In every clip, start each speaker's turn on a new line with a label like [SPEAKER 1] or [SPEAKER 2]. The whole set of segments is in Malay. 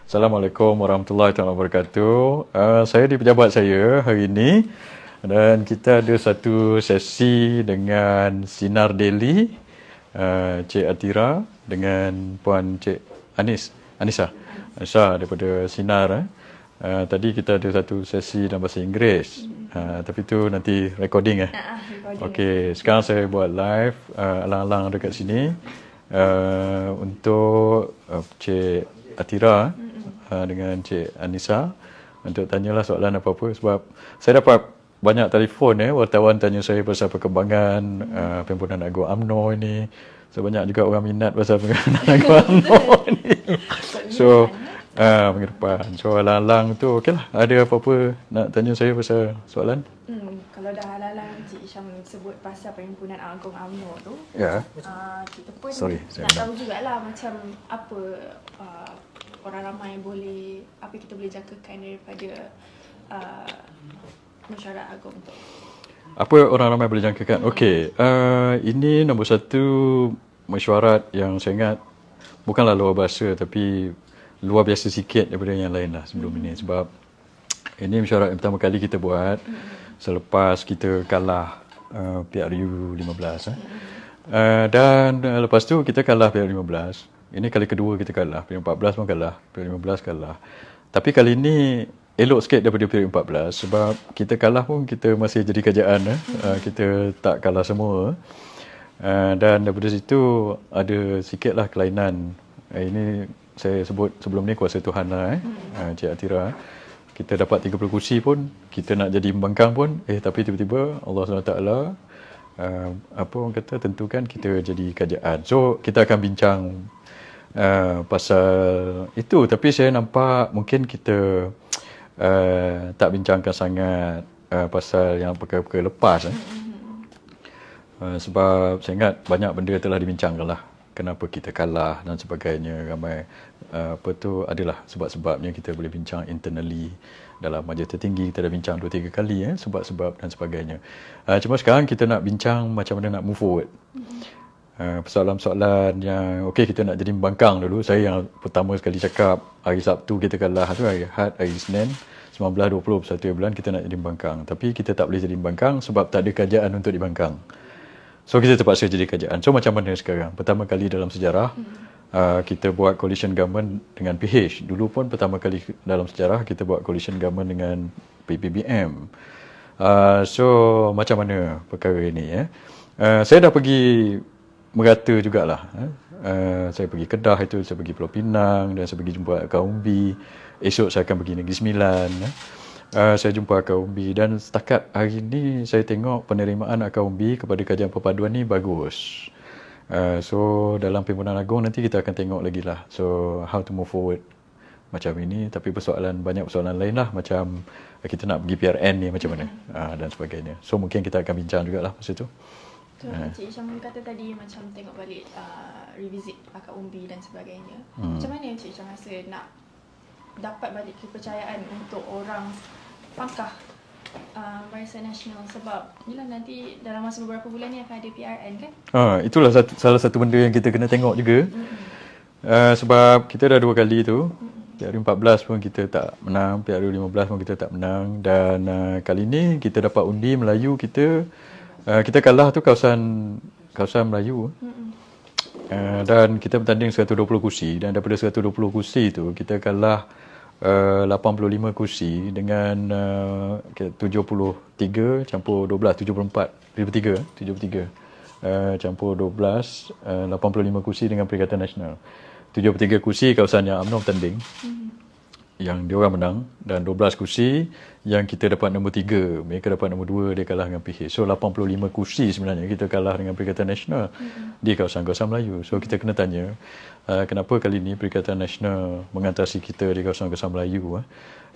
[SPEAKER 1] Assalamualaikum warahmatullahi wabarakatuh. Saya di pejabat saya hari ini dan kita ada satu sesi dengan Sinar Daily, Cik Atira dengan Puan Cik Anissa daripada Sinar. Tadi kita ada satu sesi dalam bahasa Inggeris, tapi tu nanti recording Okey, sekarang saya buat live alang-alang dekat sini untuk Cik Atira dengan Cik Anissa untuk tanyalah soalan apa-apa, sebab saya dapat banyak telefon wartawan tanya saya pasal perkembangan Perhimpunan Agung UMNO ini. So banyak juga orang minat pasal Perhimpunan Agung UMNO ini. So minggu depan. So alang-alang tu okeylah. Ada apa-apa nak tanya saya pasal soalan?
[SPEAKER 2] Kalau dah alang-alang Cik Syam sebut pasal Perhimpunan Agung UMNO tu, kita pun nak tahu jugalah macam apa orang ramai boleh, apa kita boleh jangkakan daripada mesyuarat agung tu.
[SPEAKER 1] Apa orang ramai boleh jangkakan? Okey, ini nombor satu mesyuarat yang saya ingat bukanlah luar biasa, tapi luar biasa sikit daripada yang lain lah sebelum ini. Sebab ini mesyuarat yang pertama kali kita buat selepas kita kalah PRU 15. Dan lepas tu kita kalah PRU 15. Ini kali kedua kita kalah. PRU 14 pun kalah, PRU 15 kalah. Tapi kali ini elok sikit daripada PRU 14 sebab kita kalah pun kita masih jadi kerajaan. Kita tak kalah semua. Dan daripada situ ada sikitlah kelainan. Ini saya sebut sebelum ni kuasa Tuhan lah Cik Atira. Kita dapat 30 kursi pun, kita nak jadi pembangkang pun, tapi tiba-tiba Allah SWT apa orang kata, tentukan kita jadi kerajaan. So kita akan bincang pasal itu, tapi saya nampak mungkin kita tak bincangkan sangat pasal yang perkara-perkara lepas sebab saya ingat banyak benda telah dibincangkan lah, kenapa kita kalah dan sebagainya. Ramai adalah sebab-sebabnya. Kita boleh bincang internally dalam majlis tertinggi, kita dah bincang 2-3 kali sebab-sebab dan sebagainya. Cuma sekarang kita nak bincang macam mana nak move forward. Persoalan-persoalan yang kita nak jadi pembangkang dulu. Saya yang pertama sekali cakap hari Sabtu kita kalah tu, hari Ahad, hari Isnin 19, 20, 21 bulan kita nak jadi pembangkang. Tapi kita tak boleh jadi pembangkang sebab tak ada kerajaan untuk dibangkang. So kita terpaksa jadi kerajaan. So macam mana sekarang? Pertama kali dalam sejarah kita buat coalition government dengan PH. Dulu pun pertama kali dalam sejarah kita buat coalition government dengan PPBM. So macam mana perkara ini saya dah pergi merata jugalah. Saya pergi Kedah itu, saya pergi Pulau Pinang dan saya pergi jumpa Akar Umbi. Esok saya akan pergi Negeri Sembilan. Saya jumpa Akar Umbi dan setakat hari ini saya tengok penerimaan Akar Umbi kepada kajian perpaduan ni bagus. So dalam Perhimpunan Agung nanti kita akan tengok lagi lah. So how to move forward macam ini. Tapi banyak persoalan lain lah, macam kita nak pergi PRN ni macam mana dan sebagainya. So mungkin kita akan bincang jugalah masa tu.
[SPEAKER 2] Cik Syam kata tadi macam tengok balik revisit Akar Umbi dan sebagainya. Macam mana Cik Syam rasa nak dapat balik kepercayaan untuk orang pangkah Barisan Nasional, sebab inilah nanti dalam masa beberapa bulan ni akan ada PRN kan?
[SPEAKER 1] Itulah salah satu benda yang kita kena tengok juga. Sebab kita dah 2 kali tu. PRU 14 pun kita tak menang, PRU 15 pun kita tak menang, dan kali ni kita dapat undi Melayu kita kalah tu kawasan Melayu. Dan kita bertanding 120 kursi, dan daripada 120 kursi tu kita kalah 85 kursi dengan 73 campur 12, 73 campur 12, 85 kursi dengan Perikatan Nasional. 73 kursi kawasan yang UMNO bertanding, yang diorang menang, dan 12 kursi yang kita dapat nombor 3, mereka dapat nombor 2, dia kalah dengan PH. So 85 kursi sebenarnya kita kalah dengan Perikatan Nasional di kawasan-kawasan Melayu. So kita kena tanya kenapa kali ini Perikatan Nasional mengatasi kita di kawasan-kawasan Melayu.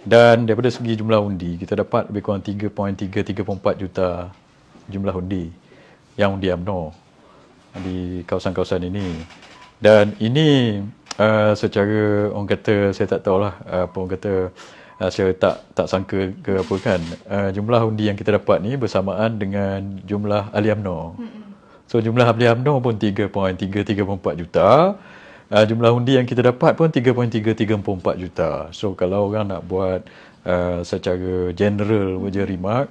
[SPEAKER 1] Dan daripada segi jumlah undi, kita dapat lebih kurang 3.3-3.4 juta jumlah undi yang undi UMNO di kawasan-kawasan ini. Dan ini secara orang kata, saya tak tahulah apa orang kata, saya tak sangka ke apa kan, jumlah undi yang kita dapat ni bersamaan dengan jumlah ahli UMNO. So jumlah ahli UMNO pun 3.3-3.4 juta. jumlah undi yang kita dapat pun 3.3344 juta. So kalau orang nak buat secara general je remark,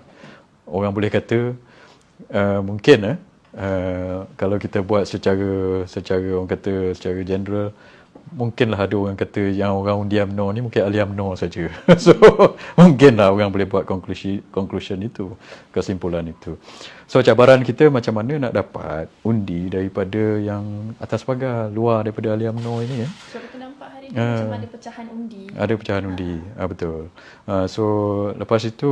[SPEAKER 1] orang boleh kata mungkin kalau kita buat secara orang kata secara general, mungkinlah ada orang kata yang orang undi UMNO ni mungkin ahli UMNO saja. So mungkinlah orang boleh buat conclusion itu, kesimpulan itu. So cabaran kita macam mana nak dapat undi daripada yang atas pagar, luar daripada ahli UMNO ini.
[SPEAKER 2] So kita nampak hari ni macam ada pecahan undi.
[SPEAKER 1] Ada pecahan undi, betul. So lepas itu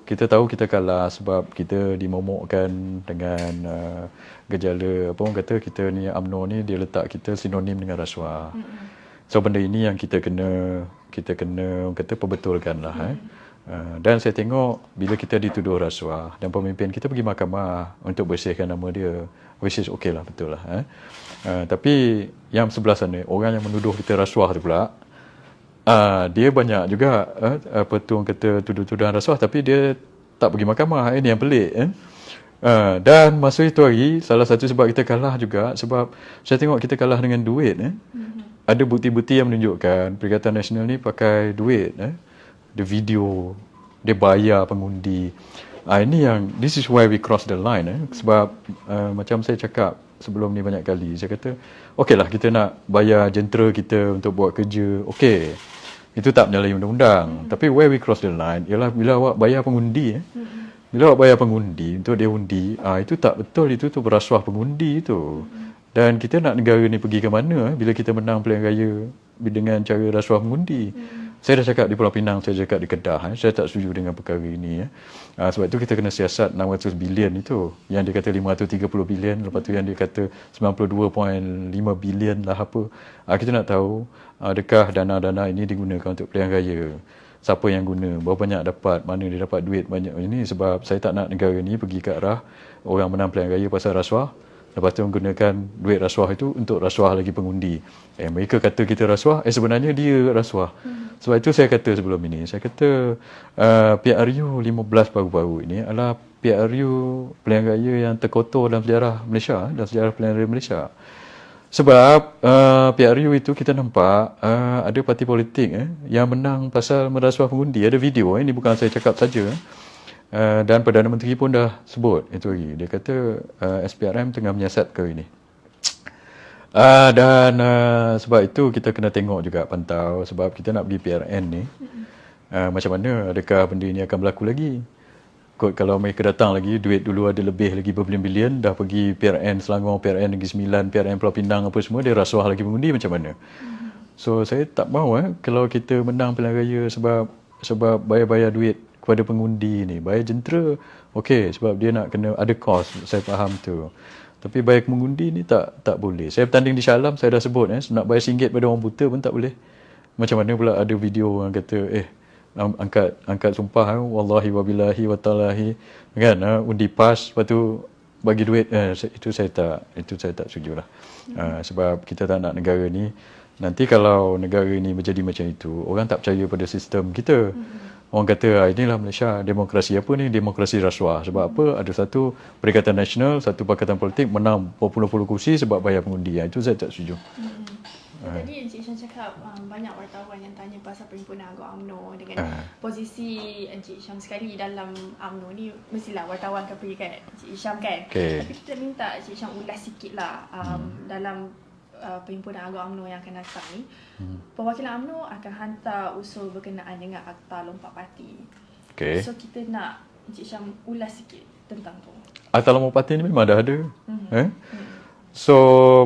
[SPEAKER 1] kita tahu kita kalah sebab kita dimomokkan dengan gejala, apa orang kata, kita ni UMNO ni dia letak kita sinonim dengan rasuah. So benda ini yang kita kena orang kata perbetulkan lah. Dan saya tengok bila kita dituduh rasuah dan pemimpin kita pergi mahkamah untuk bersihkan nama dia, which is okay lah, betul lah. Tapi yang sebelah sana, orang yang menuduh kita rasuah tu pula, dia banyak juga apa tu orang kata tuduh-tuduhan rasuah tapi dia tak pergi mahkamah. Ini yang pelik. Dan masa itu hari, salah satu sebab kita kalah juga sebab saya tengok kita kalah dengan duit. Ada bukti-bukti yang menunjukkan Perikatan Nasional ni pakai duit. Ada video, dia bayar pengundi. Ini yang, this is why we cross the line. Sebab macam saya cakap sebelum ni banyak kali, saya kata okey lah kita nak bayar jentera kita untuk buat kerja, okey, itu tak menyalahi undang-undang. Tapi where we cross the line ialah bila awak bayar pengundi. Bila awak bayar pengundi untuk dia undi, itu tak betul, itu tu berasuah pengundi itu. Dan kita nak negara ni pergi ke mana bila kita menang pilihan raya dengan cara rasuah pengundi. Saya dah cakap di Pulau Pinang, saya cakap di Kedah, saya tak setuju dengan perkara ini. Sebab itu kita kena siasat 600 bilion itu. Yang dia kata 530 bilion, lepas tu yang dia kata 92.5 bilion lah apa. Kita nak tahu adakah dana-dana ini digunakan untuk pilihan raya. Siapa yang guna, berapa banyak dapat, mana dia dapat duit banyak ini. Sebab saya tak nak negara ni pergi ke arah orang menang pilihan raya pasal rasuah, lepas tu menggunakan duit rasuah itu untuk rasuah lagi pengundi. Mereka kata kita rasuah, sebenarnya dia rasuah. Sebab itu saya kata sebelum ini, saya kata PRU 15 baru-baru ini adalah PRU pilihan raya yang terkotor dalam sejarah Malaysia, dalam sejarah pilihan raya Malaysia. Sebab PRU itu kita nampak ada parti politik yang menang pasal merasuah pengundi. Ada video, ini bukan saya cakap saja. Dan Perdana Menteri pun dah sebut itu hari. Dia kata SPRM tengah menyiasat ke ini. Dan sebab itu kita kena tengok juga, pantau. Sebab kita nak pergi PRN ni, macam mana, adakah benda ni akan berlaku lagi. Kalau mereka datang lagi, duit dulu ada lebih lagi berbilion-bilion, dah pergi PRN Selangor, PRN Negeri Sembilan, PRN Pulau Pinang apa semua, dia rasuah lagi pengundi, macam mana. So saya tak mahu kalau kita menang pilihan raya sebab bayar-bayar duit kepada pengundi ni. Bayar jentera, okey, sebab dia nak kena ada kos, saya faham tu. Tapi bayar pengundi ni tak boleh. Saya bertanding di Shah Alam, saya dah sebut nak bayar RM1 pada orang buta pun tak boleh. Macam mana pula ada video orang kata angkat sumpah wallahi wabillahi watalahi kan, undi PAS, lepas tu bagi duit, itu saya tak setujulah. Sebab kita tak nak negara ni nanti, kalau negara ni menjadi macam itu, orang tak percaya pada sistem kita. Orang kata inilah Malaysia, demokrasi apa ni, demokrasi rasuah. Sebab apa, ada satu Perikatan Nasional, satu pakatan politik menang berpuluh-puluh kursi sebab bayar pengundi. Itu saya tak setuju.
[SPEAKER 2] Tadi Encik Syam cakap banyak wartawan yang tanya pasal Perhimpunan Agong UMNO dengan posisi Encik Syam sekali dalam UMNO ni, mestilah wartawan akan pergi kat Encik Syam kan. Tapi kita minta Encik Syam ulas sikit lah dalam Perhimpunan Agong UMNO yang akan datang ni. Perwakilan UMNO akan hantar usul berkenaan dengan Akta Lompat Parti. So kita nak Encik Syam ulas sikit tentang tu.
[SPEAKER 1] Akta Lompat Parti ni memang dah ada. So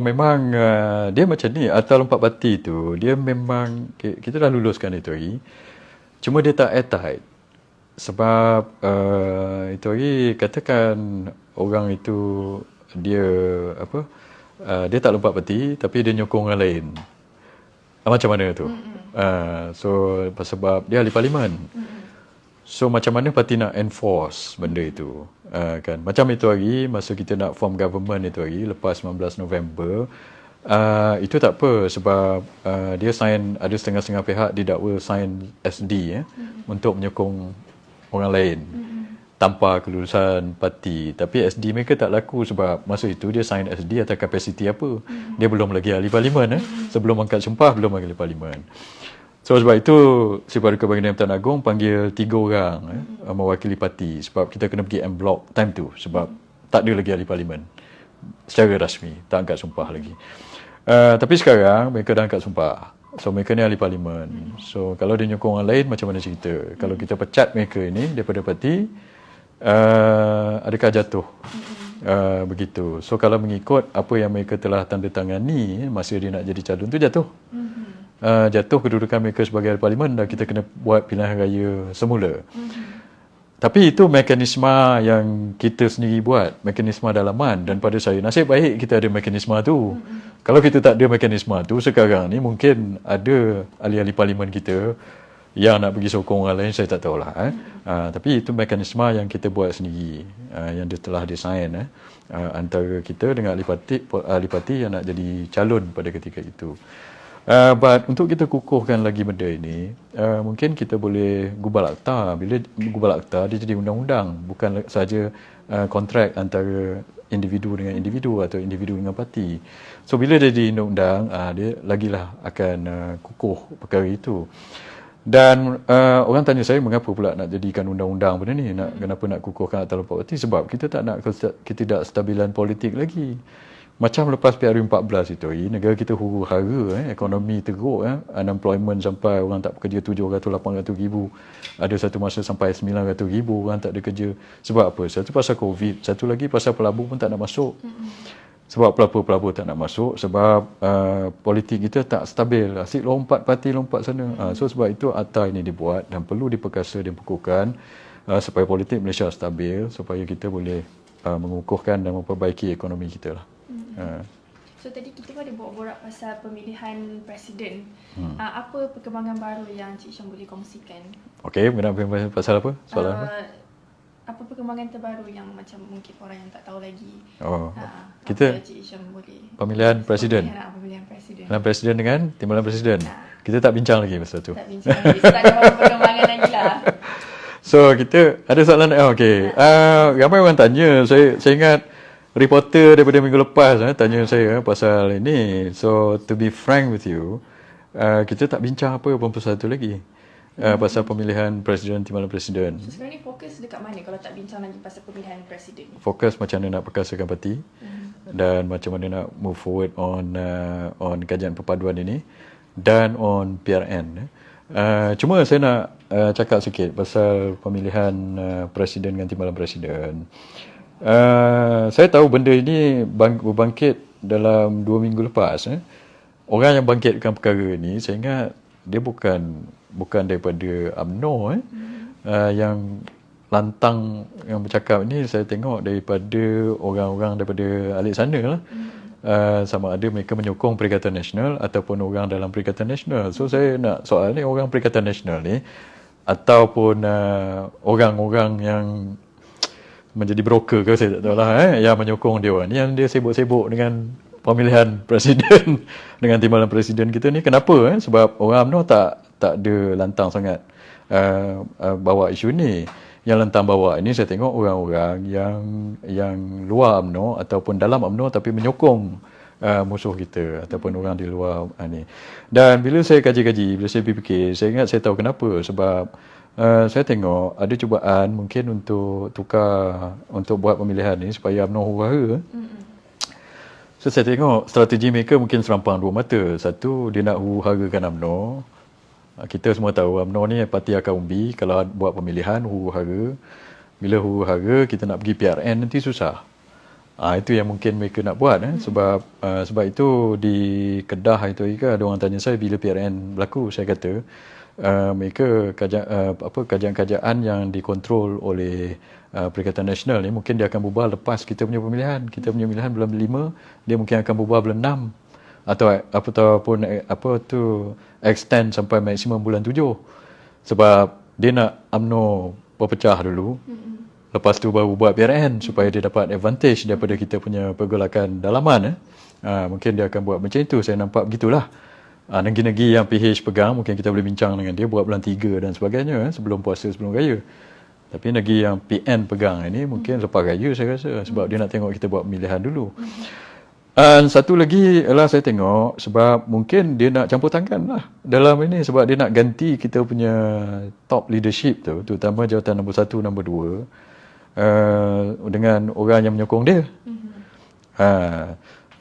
[SPEAKER 1] memang dia macam ni, Akta Lompat Parti tu dia memang, kita dah luluskan itu hari. Cuma dia tak airtight. Sebab itu hari katakan orang itu dia dia tak lompat parti tapi dia nyokong orang lain. Macam mana tu? So sebab dia ahli parlimen. So macam mana parti nak enforce benda itu? Kan? Macam itu hari, masa kita nak form government itu hari, lepas 19 November, itu tak apa sebab dia sign, ada setengah-setengah pihak didakwa sign SD untuk menyokong orang lain. tanpa kelulusan parti. Tapi SD mereka tak laku sebab masa itu dia sign SD atas kapasiti apa. Dia belum lagi ahli parlimen. Sebelum angkat sumpah, belum ahli parlimen. So sebab itu si Paduka Baginda Pertuan Agong panggil 3 orang mewakili parti sebab kita kena pergi en bloc time tu sebab tak ada lagi ahli parlimen secara rasmi, tak angkat sumpah lagi. Tapi sekarang mereka dah angkat sumpah. So mereka ni ahli parlimen. So kalau dia nyokong orang lain macam mana cerita? Kalau kita pecat mereka ini daripada parti, adakah jatuh? Begitu. So kalau mengikut apa yang mereka telah tanda tangani masa dia nak jadi calon tu jatuh. Jatuh kedudukan mereka sebagai ahli parlimen dan kita kena buat pilihan raya semula. Tapi itu mekanisme yang kita sendiri buat, mekanisme dalaman, dan pada saya nasib baik kita ada mekanisme tu. Kalau kita tak ada mekanisme tu sekarang ni mungkin ada ahli-ahli parlimen kita yang nak pergi sokong orang lain, saya tak tahulah. Tapi itu mekanisme yang kita buat sendiri, yang telah disign antara kita dengan ahli parti yang nak jadi calon pada ketika itu. But untuk kita kukuhkan lagi benda ini, mungkin kita boleh gubal akta. Bila gubal akta, dia jadi undang-undang, bukan saja kontrak antara individu dengan individu atau individu dengan parti. So bila dia jadi undang-undang, dia lagilah akan kukuh perkara itu. Dan orang tanya saya mengapa pula nak jadikan undang-undang benda ni, kenapa nak kukuhkan akta lupa parti? Sebab kita tak nak ketidakstabilan politik lagi. Macam lepas PRU14 itu, negara kita huru-hara, ekonomi teruk, unemployment sampai orang tak bekerja 700-800 ribu. Ada satu masa sampai 900 ribu orang tak ada kerja. Sebab apa? Satu pasal COVID, satu lagi pasal pelabur pun tak nak masuk. Sebab pelabur-pelabur tak nak masuk, sebab politik kita tak stabil. Asyik lompat parti, lompat sana. So sebab itu akta ini dibuat dan perlu diperkasa dan dikukuhkan supaya politik Malaysia stabil, supaya kita boleh mengukuhkan dan memperbaiki ekonomi kita lah.
[SPEAKER 2] So tadi kita ada borak pasal pemilihan presiden. Apa perkembangan baru yang Cik Syam boleh kongsikan?
[SPEAKER 1] Okey, pasal apa? Soalan apa?
[SPEAKER 2] Apa perkembangan terbaru yang macam mungkin orang yang tak tahu lagi?
[SPEAKER 1] Kita
[SPEAKER 2] Cik Syam boleh
[SPEAKER 1] pemilihan presiden. Pemilihan presiden dengan timbalan presiden. Kita tak bincang lagi pasal tu.
[SPEAKER 2] Tak bincang lagi. Tak ada perkembangan lagi lah.
[SPEAKER 1] So kita ada soalan. Okey. Ramai orang tanya. Saya ingat reporter daripada minggu lepas tanya saya pasal ini. So to be frank with you, kita tak bincang apa pun pasal itu lagi. Pasal pemilihan presiden, timbalan presiden.
[SPEAKER 2] So sebenarnya fokus dekat mana kalau tak bincang lagi pasal pemilihan presiden?
[SPEAKER 1] Fokus macam mana nak perkasakan parti dan macam mana nak move forward on kajian perpaduan ini dan on PRN. Cuma saya nak cakap sikit pasal pemilihan presiden dengan timbalan presiden. Saya tahu benda ini berbangkit dalam 2 minggu lepas. Orang yang bangkitkan perkara ini, saya ingat dia bukan daripada UMNO. Yang lantang yang bercakap ini saya tengok daripada orang-orang daripada alik sana lah. Sama ada mereka menyokong Perikatan Nasional ataupun orang dalam Perikatan Nasional. So saya nak soal ni, orang Perikatan Nasional ni ataupun orang-orang yang menjadi broker ke saya tak tahu lah yang menyokong dia orang ni, yang dia sibuk-sibuk dengan pemilihan presiden dengan timbalan presiden kita ni. Kenapa? Sebab orang UMNO tak ada lantang sangat bawa isu ni. Yang lantang bawa ini saya tengok orang-orang yang luar UMNO ataupun dalam UMNO tapi menyokong musuh kita ataupun orang di luar ni. Dan bila saya kaji-kaji, bila saya fikir, saya ingat saya tahu kenapa. Sebab saya tengok ada cubaan mungkin untuk buat pemilihan ni supaya UMNO huru-hara. So saya tengok strategi mereka mungkin serampang dua mata. Satu, dia nak huru-harakan UMNO. Kita semua tahu UMNO ni parti akan umbi kalau buat pemilihan huru-hara. Bila huru-hara kita nak pergi PRN nanti susah. Itu yang mungkin mereka nak buat. Sebab itu di Kedah itu ada orang tanya saya bila PRN berlaku, saya kata mereka kajian-kajian yang dikontrol oleh Perikatan Nasional ni mungkin dia akan bubar lepas kita punya pemilihan. Kita punya pemilihan bulan 5, dia mungkin akan bubar bulan 6 ataupun extend sampai maksimum bulan 7. Sebab dia nak UMNO berpecah dulu. Lepas tu baru buat PRN supaya dia dapat advantage daripada kita punya pergolakan dalaman. Mungkin dia akan buat macam itu. Saya nampak begitulah. Negeri-negeri yang PH pegang, mungkin kita boleh bincang dengan dia buat bulan 3 dan sebagainya sebelum puasa, sebelum raya. Tapi lagi yang PN pegang ini mungkin lepas raya saya rasa, sebab dia nak tengok kita buat pemilihan dulu. Satu lagi ialah saya tengok sebab mungkin dia nak campur tangan lah dalam ini, sebab dia nak ganti kita punya top leadership tu, terutama jawatan nombor 1, nombor 2 dengan orang yang menyokong dia.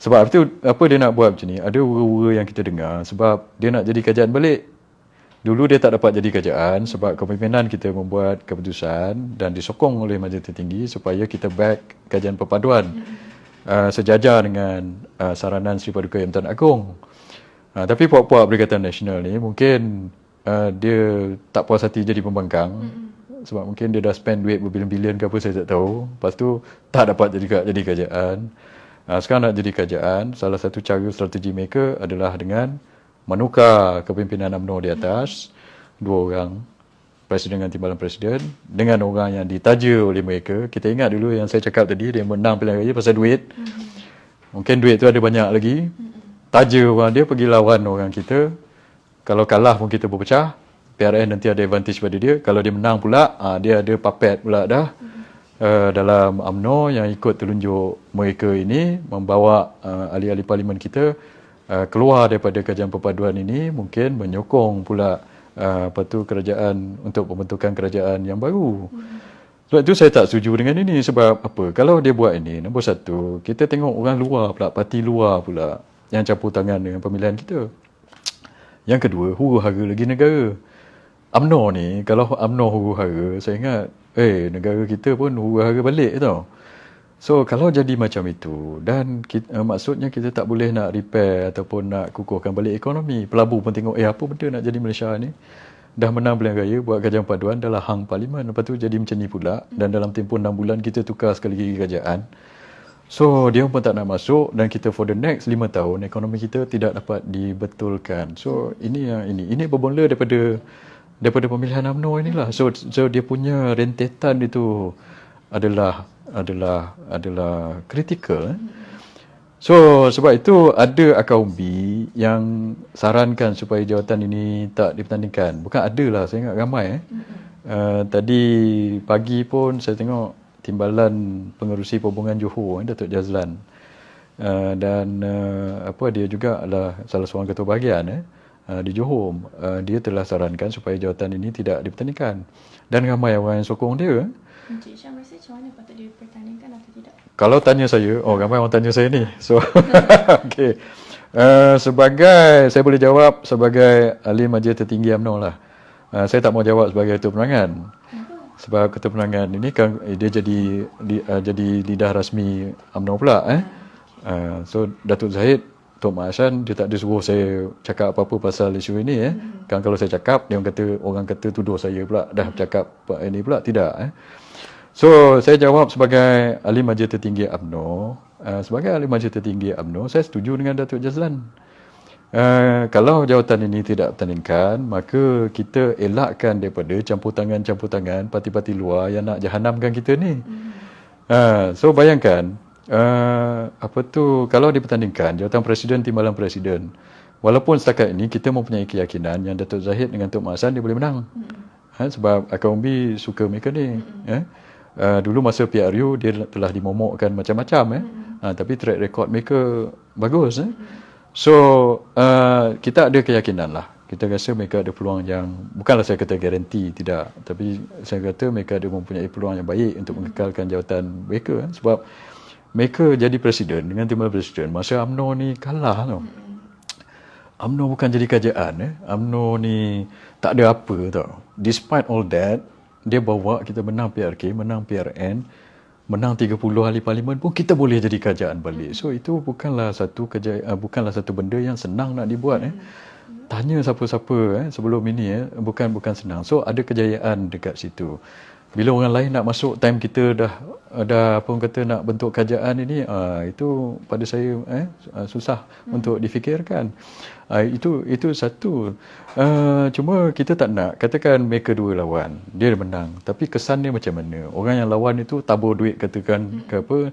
[SPEAKER 1] Sebab itu apa dia nak buat macam ni, ada ura-ura yang kita dengar sebab dia nak jadi kerajaan balik. Dulu dia tak dapat jadi kerajaan sebab kepimpinan kita membuat keputusan dan disokong oleh Majlis Tertinggi supaya kita back kerajaan perpaduan sejajar dengan saranan Sri Paduka Yang Tan Agong. Tapi puak-puak Perikatan Nasional ni mungkin dia tak puas hati jadi pembangkang sebab mungkin dia dah spend duit berbilion-bilion ke apa saya tak tahu. Lepas tu tak dapat jadi kerajaan. Sekarang nak jadi kerajaan, salah satu cara strategi mereka adalah dengan menukar kepimpinan UMNO di atas, 2 orang, Presiden dengan Timbalan Presiden, dengan orang yang ditaja oleh mereka. Kita ingat dulu yang saya cakap tadi, dia menang pilihan raya pasal duit. Mungkin duit tu ada banyak lagi. Taja orang dia, pergi lawan orang kita. Kalau kalah pun kita berpecah. PRN nanti ada advantage pada dia. Kalau dia menang pula, dia ada puppet pula dah. Dalam UMNO yang ikut telunjuk mereka ini, membawa ahli-ahli parlimen kita keluar daripada kerajaan perpaduan ini, mungkin menyokong pula kerajaan untuk pembentukan kerajaan yang baru. Sebab itu saya tak setuju dengan ini. Sebab apa? Kalau dia buat ini, nombor 1, kita tengok orang luar pula, parti luar pula yang campur tangan dengan pemilihan kita. Yang kedua, huru-hara lagi negara. UMNO ni, kalau UMNO huru-hara, saya ingat negara kita pun huru-hara balik tau. So kalau jadi macam itu, dan maksudnya kita tak boleh nak repair ataupun nak kukuhkan balik ekonomi. Pelabur pun tengok apa benda nak jadi Malaysia ni. Dah menang pilihan raya, buat kerajaan paduan, dah lah hang parlimen. Lepas tu jadi macam ni pula, dan dalam tempoh 6 bulan kita tukar sekali lagi kerajaan. So dia pun tak nak masuk, dan kita for the next 5 tahun ekonomi kita tidak dapat dibetulkan. So ini bermula daripada pemilihan UMNO inilah. So dia punya rentetan itu adalah kritikal. So sebab itu ada akar umbi yang sarankan supaya jawatan ini tak dipertandingkan. Bukan ada lah, saya ingat ramai. Tadi pagi pun saya tengok Timbalan Pengerusi Perhubungan Johor, Datuk Jazlan, dan dia juga adalah salah seorang ketua bahagian di Johor. Dia telah sarankan supaya jawatan ini tidak dipertandingkan, dan ramai orang yang sokong dia.
[SPEAKER 2] Encik Syam rasa macam mana patut dipertandingkan atau tidak?
[SPEAKER 1] Kalau tanya saya, ramai orang tanya saya ni. So, okey. Saya boleh jawab sebagai ahli Majlis Tertinggi UMNO lah. Saya tak mau jawab sebagai ketua penerangan. Sebab ketua penerangan ini kan dia jadi lidah rasmi UMNO pula. So, Datuk Zahid, Tok Mak Hassan, dia tak ada suruh saya cakap apa-apa pasal isu ini. Kan kalau saya cakap, orang kata tuduh saya pula dah cakap ini pula. Tidak. So, saya jawab sebagai ahli Majlis Tertinggi UMNO. Sebagai ahli Majlis Tertinggi UMNO, saya setuju dengan Datuk Jazlan. Kalau jawatan ini tidak bertandingkan, maka kita elakkan daripada campur tangan parti-parti luar yang nak jahanamkan kita ni. So, bayangkan, kalau dipertandingkan jawatan Presiden, Timbalan Presiden, walaupun setakat ini kita mempunyai keyakinan yang Datuk Zahid dengan Tok Mak Hassan dia boleh menang. Sebab akar umbi suka mereka ni. Dulu masa PRU dia telah dimomokkan macam-macam. Tapi track record mereka bagus. So kita ada keyakinan lah. Kita rasa mereka ada peluang yang, bukanlah saya kata garanti, tidak, tapi saya kata mereka ada mempunyai peluang yang baik untuk mengekalkan jawatan mereka. Sebab mereka jadi presiden dengan Timbalan Presiden masa UMNO ni kalah tau. UMNO bukan jadi kerajaan. UMNO ni tak ada apa tau. Despite all that, dia bawa kita menang PRK, menang PRN, menang 30 ahli parlimen pun kita boleh jadi kerajaan balik. So itu bukanlah satu benda yang senang nak dibuat. Tanya siapa-siapa sebelum ini bukan senang. So ada kejayaan dekat situ. Bila orang lain nak masuk, time kita dah apa orang kata nak bentuk kerajaan ini, itu pada saya susah untuk difikirkan. Itu satu. Cuma kita tak nak katakan mereka dua lawan, dia menang, tapi kesannya macam mana? Orang yang lawan itu tabur duit katakan ke apa,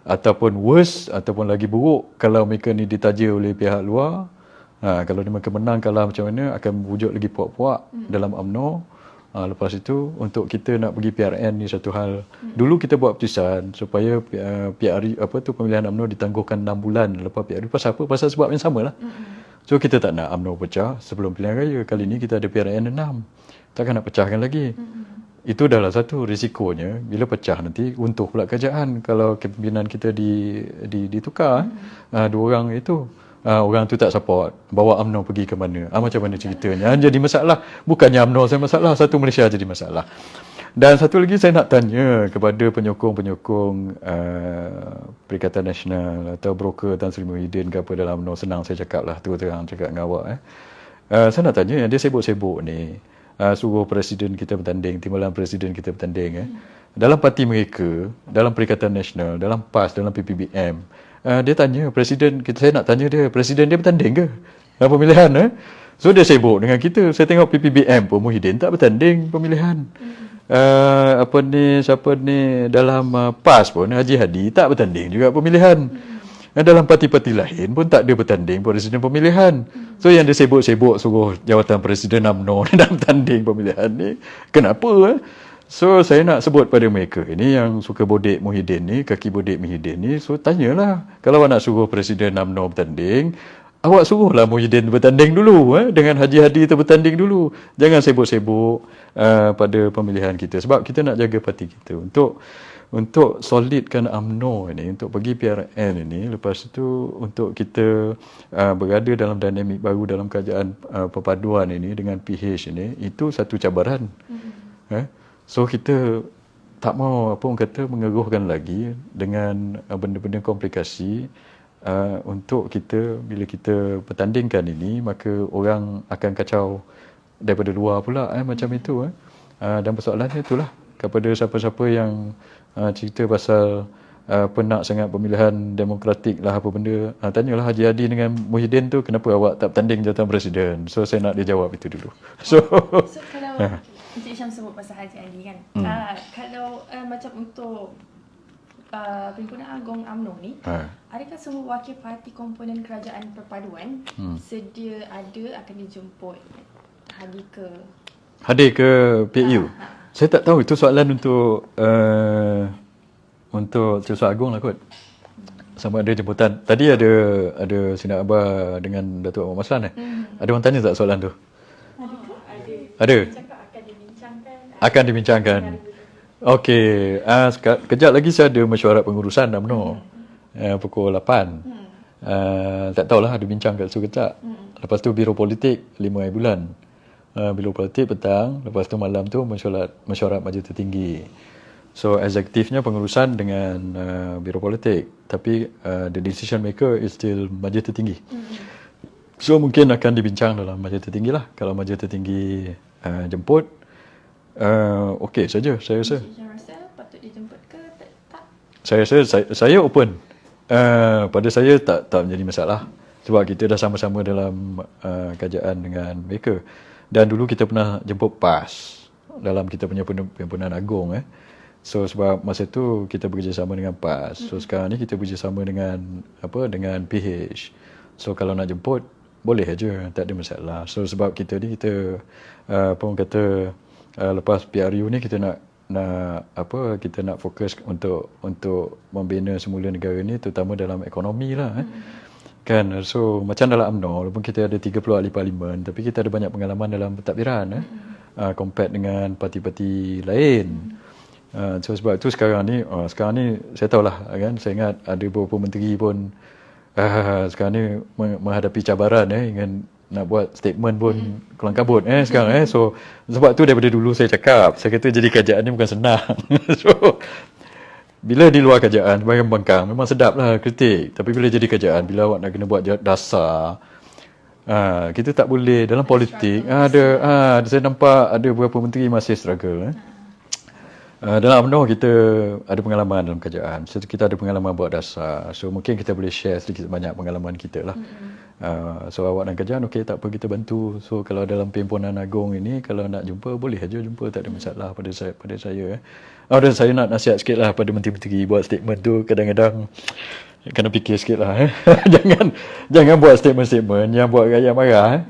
[SPEAKER 1] ataupun worse, ataupun lagi buruk kalau mereka ni ditaja oleh pihak luar. Kalau mereka menang kalah macam mana, akan wujud lagi puak-puak dalam UMNO. Lepas itu untuk kita nak pergi PRN ni satu hal. Dulu kita buat keputusan supaya PRU pemilihan UMNO ditangguhkan 6 bulan lepas PRU. Pasal apa? Pasal sebab yang samalah. So kita tak nak UMNO pecah sebelum pilihan raya. Kali ni kita ada PRN 6. Takkan nak pecahkan lagi. Itu adalah satu risikonya bila pecah nanti runtuh pula kerajaan kalau kepimpinan kita ditukar. Dua orang itu orang tu tak support, bawa UMNO pergi ke mana, macam mana ceritanya, jadi masalah. Bukannya UMNO saya masalah, satu Malaysia jadi masalah. Dan satu lagi saya nak tanya kepada penyokong-penyokong Perikatan Nasional atau broker Tan Sri Muhyiddin ke apa dalam UMNO. Senang saya cakap lah, terus terang cakap dengan awak. Saya nak tanya, yang dia sibuk-sibuk ni, suruh presiden kita bertanding, timbalan presiden kita bertanding. Dalam parti mereka, dalam Perikatan Nasional, dalam PAS, dalam PPBM, dia tanya presiden kita, saya nak tanya dia, presiden dia bertanding ke dalam pemilihan? So dia sibuk dengan kita. Saya tengok PPBM pun Muhyiddin tak bertanding pemilihan. Siapa ni dalam PAS pun Haji Hadi tak bertanding juga pemilihan. Dalam parti-parti lain pun tak ada bertanding presiden pemilihan. So yang dia sibuk-sibuk suruh jawatan presiden UMNO dalam tanding pemilihan ni, kenapa? So saya nak sebut pada mereka ini yang suka bodek Muhyiddin ni, kaki bodek Muhyiddin ni. So tanyalah, kalau awak nak suruh presiden UMNO bertanding, awak suruhlah Muhyiddin bertanding dulu, dengan Haji Hadi tu bertanding dulu. Jangan sibuk-sibuk pada pemilihan kita, sebab kita nak jaga parti kita untuk solidkan UMNO ini, untuk pergi PRN ini. Lepas itu untuk kita berada dalam dinamik baru dalam kerajaan perpaduan ini dengan PH ini, itu satu cabaran. So kita tak mau mengeruhkan lagi dengan benda-benda komplikasi. Untuk kita, bila kita bertandingkan ini, maka orang akan kacau daripada luar pula, macam itu. Dan persoalannya itulah, kepada siapa-siapa yang cerita pasal penat sangat pemilihan demokratik lah apa benda, tanyalah Haji Hadi dengan Muhyiddin tu, kenapa awak tak bertanding jawatan presiden? So saya nak dia jawab itu dulu. So
[SPEAKER 2] kalau Encik Syam sebut pasal Haji Hadi kan, kalau macam untuk Perhimpunan Agong UMNO ni, adakah semua wakil parti komponen kerajaan perpaduan sedia ada akan dijemput hadir ke PU? Saya tak tahu, itu soalan untuk
[SPEAKER 1] Setiausaha Agong lah kot. Sama ada jemputan. Tadi ada Sinar Abah dengan Datuk Ahmad Maslan. Ada orang tanya tak soalan tu? Ada. Akan dibincangkan. Okey, kejap lagi saya ada mesyuarat pengurusan UMNO pukul 8. Tak tahulah ada bincang kat situ ke tak. Lepas tu Biro Politik 5 hari bulan. Biro Politik petang, lepas tu malam tu mesyuarat majlis tertinggi. So eksekutifnya pengurusan dengan Biro Politik, tapi the decision maker is still majlis tertinggi. So mungkin akan dibincang dalam majlis tertinggi lah. Kalau majlis tertinggi jemput, okey saja saya rasa.
[SPEAKER 2] Saya rasa patut dijemput ke tak?
[SPEAKER 1] Saya rasa saya open. Pada saya tak menjadi masalah, sebab kita dah sama-sama dalam kerajaan dengan mereka. Dan dulu kita pernah jemput PAS dalam kita punya Perhimpunan Agong. So sebab masa tu kita bekerjasama dengan PAS. So sekarang ni kita bekerjasama dengan PH. So kalau nak jemput boleh aja, tak ada masalah. So sebab kita ni lepas PRU ni kita nak fokus untuk membina semula negara ni, terutama dalam ekonomi lah. Kan, so macam dalam UMNO, walaupun kita ada 30 ahli parlimen, tapi kita ada banyak pengalaman dalam pentadbiran compare dengan parti-parti lain. So sebab itu sekarang ni saya tahulah kan, saya ingat ada beberapa menteri pun sekarang ni menghadapi cabaran ingin nak buat statement pun kelang kabut sekarang. So sebab tu daripada dulu saya cakap, saya kata jadi kerajaan ni bukan senang. So bila di luar kerajaan sebagai pembangkang memang sedap lah kritik, tapi bila jadi kerajaan, bila awak nak kena buat dasar, kita tak boleh dalam politik. Saya nampak ada beberapa menteri masih struggle. Dalam UMNO kita ada pengalaman dalam kerajaan, so kita ada pengalaman buat dasar, so mungkin kita boleh share sedikit banyak pengalaman kita lah. So awak dan kerajaan, okey, tak apa, kita bantu. So kalau dalam Perhimpunan Agong ini, kalau nak jumpa boleh aja jumpa, tak ada masalah pada saya. Dan saya nak nasihat sikit lah pada menteri-menteri buat statement tu, kadang-kadang kena fikir sikit lah. Jangan buat statement-statement yang buat rakyat marah.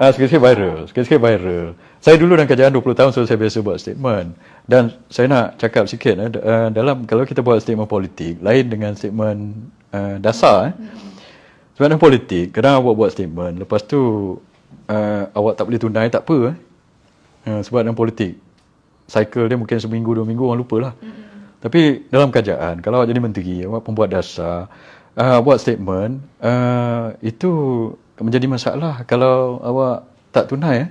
[SPEAKER 1] Sikit-sikit viral. Saya dulu dalam kerajaan 20 tahun, so saya biasa buat statement. Dan saya nak cakap sikit, dalam kalau kita buat statement politik, lain dengan statement dasar. Sebab dalam politik, kadang awak buat statement, lepas tu awak tak boleh tunai, tak apa. Sebab dalam politik, cycle dia mungkin seminggu, 2 minggu, orang lupa lah. Tapi dalam kerajaan, kalau awak jadi menteri, awak pembuat dasar, buat statement, itu menjadi masalah kalau awak tak tunai.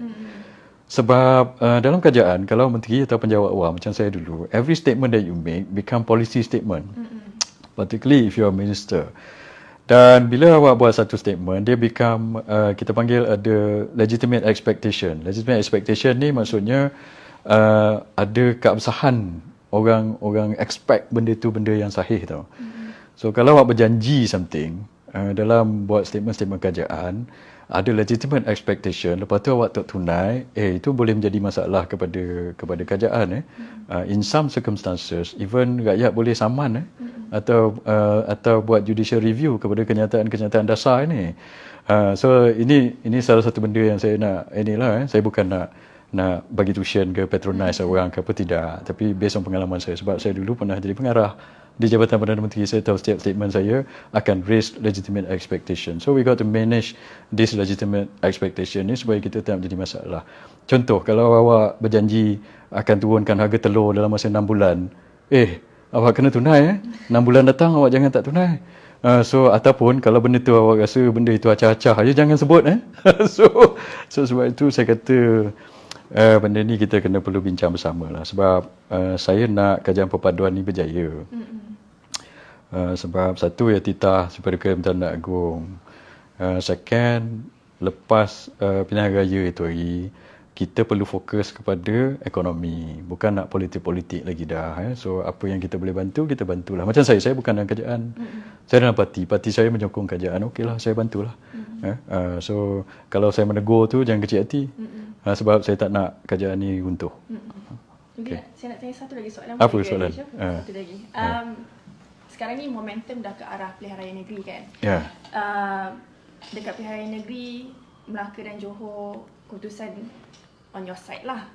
[SPEAKER 1] Sebab dalam kerajaan, kalau menteri atau penjawat awam macam saya dulu, every statement that you make become policy statement. Particularly if you are minister. Dan bila awak buat satu statement, dia become, kita panggil ada legitimate expectation. Legitimate expectation ni maksudnya ada keabsahan orang expect benda tu benda yang sahih tau. So kalau awak berjanji something dalam buat statement-statement kerajaan, ada legitimate expectation, lepas tu awak tak tunai, itu boleh menjadi masalah kepada kerajaan. In some circumstances, even rakyat boleh saman atau buat judicial review kepada kenyataan-kenyataan dasar ini. So ini salah satu benda yang saya nak saya bukan nak bagi tuition ke patronize orang ke apa, tidak, tapi based on pengalaman saya, sebab saya dulu pernah jadi pengarah di Jabatan Perdana Menteri. Saya tahu setiap statement saya akan raise legitimate expectation. So we got to manage this legitimate expectation ni supaya kita tak menjadi masalah. Contoh, kalau awak berjanji akan turunkan harga telur dalam masa 6 bulan, awak kena tunai. 6 bulan datang awak jangan tak tunai. So ataupun kalau benda tu awak rasa benda itu acah-acah, jangan sebut. So sebab itu saya kata benda ni kita kena perlu bincang bersama lah. Sebab saya nak kajian perpaduan ni berjaya. Sebab satu, ya titah Supaya Kementerian Agung. Second, lepas pilihan raya itu hari, kita perlu fokus kepada ekonomi, bukan nak politik-politik lagi dah. So apa yang kita boleh bantu, kita bantulah. Macam saya bukan dalam kerajaan. Saya dalam parti saya menyokong kerajaan, okeylah, saya bantulah. So kalau saya menegur tu, jangan kecil hati. Sebab saya tak nak kerajaan ni runtuh.
[SPEAKER 2] Okay. Saya nak tanya satu lagi soalan.
[SPEAKER 1] Apa soalan?
[SPEAKER 2] Satu lagi. Sekarang ni momentum dah ke arah pilihan raya negeri kan?
[SPEAKER 1] Ya.
[SPEAKER 2] Dekat pilihan raya negeri, Melaka dan Johor, keputusan on your side lah.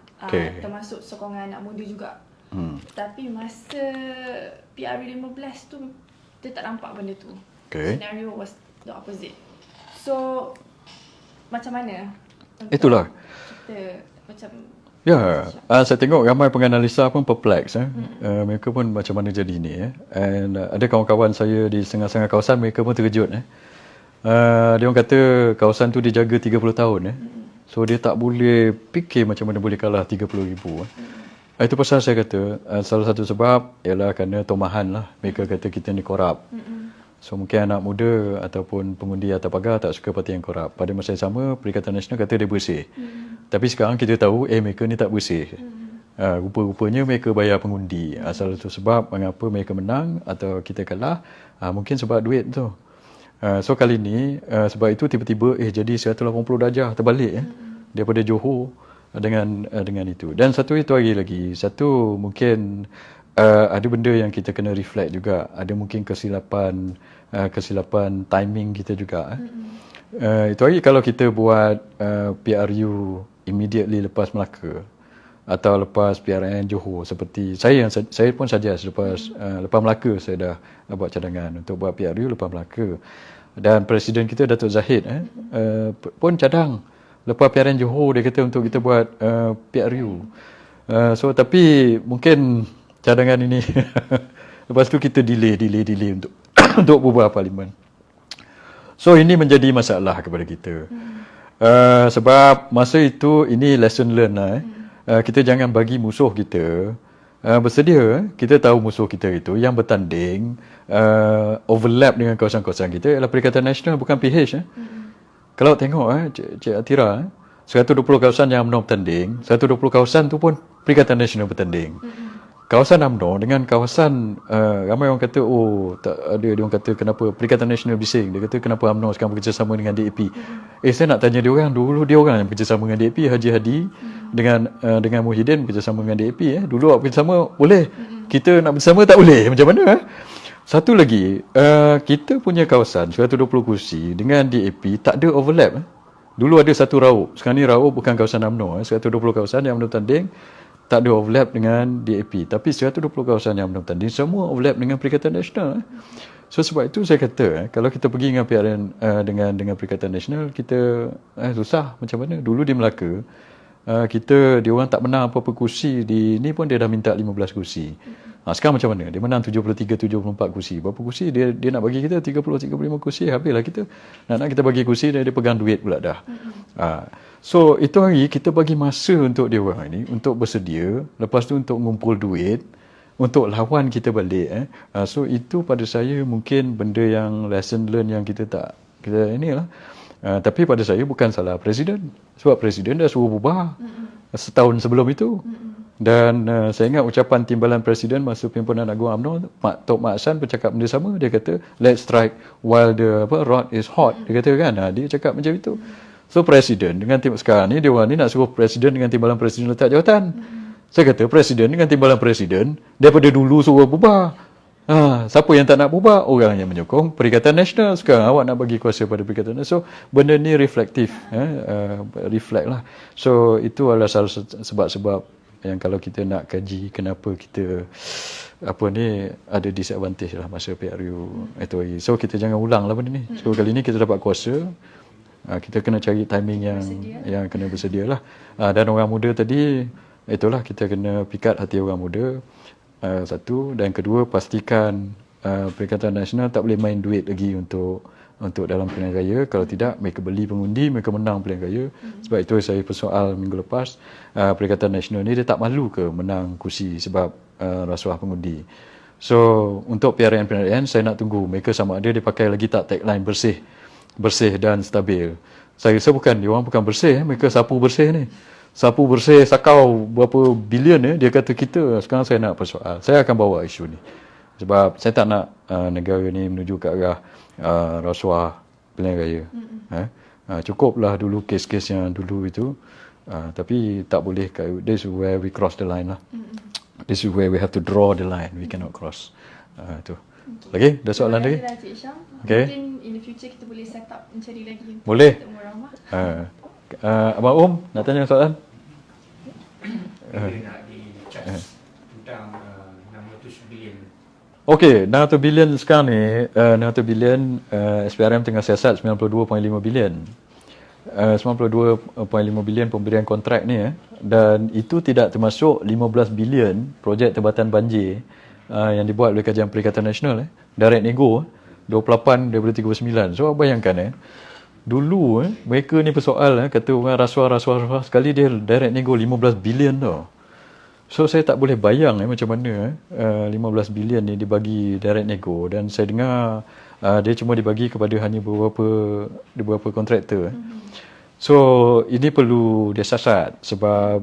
[SPEAKER 2] Termasuk sokongan anak muda juga. Tapi masa PRU 15 tu, kita tak nampak benda tu. Scenario was the opposite. So, macam mana?
[SPEAKER 1] Itulah.
[SPEAKER 2] Kita macam...
[SPEAKER 1] Ya, saya tengok ramai penganalisa pun perplex. Mereka pun macam mana jadi ni. And ada kawan-kawan saya di setengah-setengah kawasan, mereka pun terkejut. Dia orang kata kawasan tu dijaga 30 tahun. So dia tak boleh fikir macam mana boleh kalah 30,000. Itu pasal saya kata salah satu sebab ialah kerana tomahan lah. Mereka kata kita ni korup. So mungkin anak muda ataupun pengundi atas pagar tak suka parti yang korup. Pada masa yang sama, Perikatan Nasional kata dia bersih. Tapi sekarang kita tahu mereka ni tak bersih. Rupa-rupanya mereka bayar pengundi. Salah satu sebab mengapa mereka menang atau kita kalah, mungkin sebab duit tu. So kali ni sebab itu tiba-tiba jadi 180 darjah terbalik daripada Johor dengan itu. Dan satu itu lagi. Satu mungkin ada benda yang kita kena reflect juga. Ada mungkin kesilapan timing kita juga. Itu lagi kalau kita buat PRU immediately lepas Melaka atau lepas PRN Johor, seperti saya pun saja lepas Melaka saya dah buat cadangan untuk buat PRU lepas Melaka. Dan Presiden kita Datuk Zahid pun cadang lepas PRN Johor, dia kata untuk kita buat PRU. So tapi mungkin cadangan ini lepas tu kita delay untuk untuk berbual parlimen. So ini menjadi masalah kepada kita. Sebab masa itu ini lesson learn lah. Kita jangan bagi musuh kita bersedia. Kita tahu musuh kita itu yang bertanding overlap dengan kawasan-kawasan kita ialah Perikatan Nasional, bukan PH. Kalau tengok Cik Atira, 120 kawasan yang UMNO bertanding, 120 kawasan tu pun Perikatan Nasional bertanding. Kawasan UMNO dengan kawasan ramai orang kata tak ada, dia orang kata kenapa Perikatan Nasional bising, dia kata kenapa UMNO sekarang bekerjasama dengan DAP. Saya nak tanya dia orang, dulu dia orang yang bekerjasama dengan DAP. Haji Hadi dengan Muhyiddin bekerjasama dengan DAP. Dulu awak bekerjasama boleh, kita nak bersama tak boleh, macam mana? Satu lagi, kita punya kawasan 120 kursi dengan DAP tak ada overlap. Dulu ada satu Raub. Sekarang ni Raub bukan kawasan UMNO. 120 kawasan yang UMNO tanding tak ada overlap dengan DAP. Tapi 120 kawasan yang UMNO tanding semua overlap dengan Perikatan Nasional. So sebab itu saya kata kalau kita pergi dengan PRN dengan Perikatan Nasional, kita susah macam mana. Dulu di Melaka, dia orang tak menang apa-apa kursi, di ni pun dia dah minta 15 kursi. Sekarang macam mana? Dia menang 73-74 kursi. Berapa kursi dia nak bagi kita? 30-35 kursi. Habislah kita. Nak kita bagi kursi, dia pegang duit pula dah. So itu hari kita bagi masa untuk dia orang ni untuk bersedia, lepas tu untuk ngumpul duit untuk lawan kita balik. So itu pada saya mungkin benda yang lesson learn yang kita inilah. Tapi pada saya bukan salah Presiden. Sebab Presiden dah suruh bubar setahun sebelum itu. Dan saya ingat ucapan timbalan Presiden masa Pimpinan Agung UMNO, Tok Mak Hassan bercakap benda sama. Dia kata, let's strike while the rod is hot. Dia kata kan, dia cakap macam itu. So Presiden dengan tim sekarang ni, dia orang ni nak suruh Presiden dengan timbalan Presiden letak jawatan. Saya kata Presiden dengan timbalan Presiden, daripada dulu suruh bubar. Siapa yang tak nak bubar? Orang yang menyokong Perikatan Nasional. Sekarang awak nak bagi kuasa pada Perikatan Nasional. So benda ni reflektif, reflect lah. So itu adalah salah sebab-sebab yang kalau kita nak kaji kenapa kita ada disadvantage lah masa PRU itu hari. So kita jangan ulang lah benda ni. So kali ni kita dapat kuasa, kita kena cari timing yang kena bersedia lah. Dan orang muda tadi, itulah kita kena pikat hati orang muda. Satu, dan kedua, pastikan Perikatan Nasional tak boleh main duit lagi untuk dalam pilihan raya. Kalau tidak, mereka beli pengundi, mereka menang pilihan raya. Sebab itu saya persoal minggu lepas, Perikatan Nasional ni dia tak malu ke menang kursi sebab rasuah pengundi. So untuk PRN saya nak tunggu mereka sama ada dia pakai lagi tak tagline bersih dan stabil. Saya rasa dia orang bukan bersih, mereka sapu bersih ni. Sapu bersih sakau berapa bilion dia kata kita. Sekarang saya nak persoal. Saya akan bawa isu ni. Sebab saya tak nak negara ni menuju ke arah rasuah pilihan raya. Cukuplah dulu kes-kes yang dulu itu. Tapi tak boleh. This is where we cross the line lah. This is where we have to draw the line. We cannot cross. Tu. Lagi? Ada soalan lagi?
[SPEAKER 2] Okay. Mungkin in the future kita boleh set up mencari lagi.
[SPEAKER 1] Boleh. Abang nak tanya soalan?
[SPEAKER 3] Dia nak di-charge tentang 600 bilion.
[SPEAKER 1] Okey, 600 bilion sekarang ni, 600 bilion SPRM tengah siasat 92.5 bilion. 92.5 bilion pemberian kontrak ni dan itu tidak termasuk 15 bilion projek tempatan banjir yang dibuat oleh Kajian Perikatan Nasional direct nego 28 daripada 39. So bayangkan dulu mereka ni persoal kata orang rasuah sekali dia direct nego 15 bilion tau. So saya tak boleh bayang macam mana 15 bilion ni dibagi direct nego, dan saya dengar dia cuma dibagi kepada hanya beberapa kontraktor. So ini perlu disiasat sebab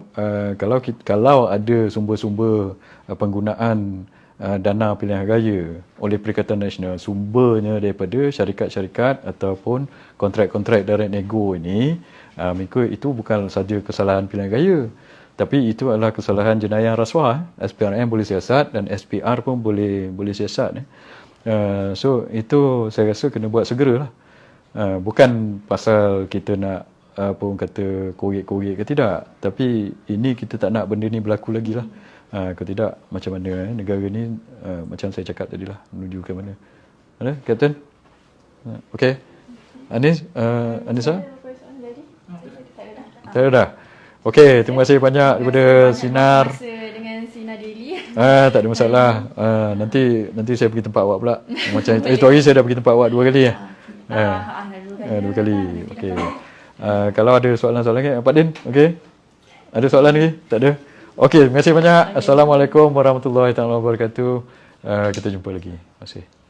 [SPEAKER 1] kalau ada sumber-sumber penggunaan dana pilihan raya oleh Perikatan Nasional, sumbernya daripada syarikat-syarikat ataupun kontrak-kontrak direct nego ini, maka itu bukan saja kesalahan pilihan raya, tapi itu adalah kesalahan jenayah rasuah. SPRM boleh siasat dan SPR pun boleh siasat. So itu saya rasa kena buat segeralah. Bukan pasal kita nak pun kata korek-korek ke tidak, tapi ini kita tak nak benda ni berlaku lagi lah. Kalau tidak, macam mana negara ni macam saya cakap tadi lah, menuju ke mana. Ada, Kapten? Okey. Anissa? Tak ada dah. Okey, terima kasih banyak daripada Sinar.
[SPEAKER 2] Dengan Sinar Daily.
[SPEAKER 1] Tak ada masalah. Nanti saya pergi tempat awak pula. Macam itu hari saya dah pergi tempat awak 2 kali. Dua kali. Okey. Kalau ada soalan-soalan lagi, Pak Din, okey? Ada soalan lagi? Tak ada? Okey, terima kasih banyak. Assalamualaikum warahmatullahi wabarakatuh. Kita jumpa lagi. Terima kasih.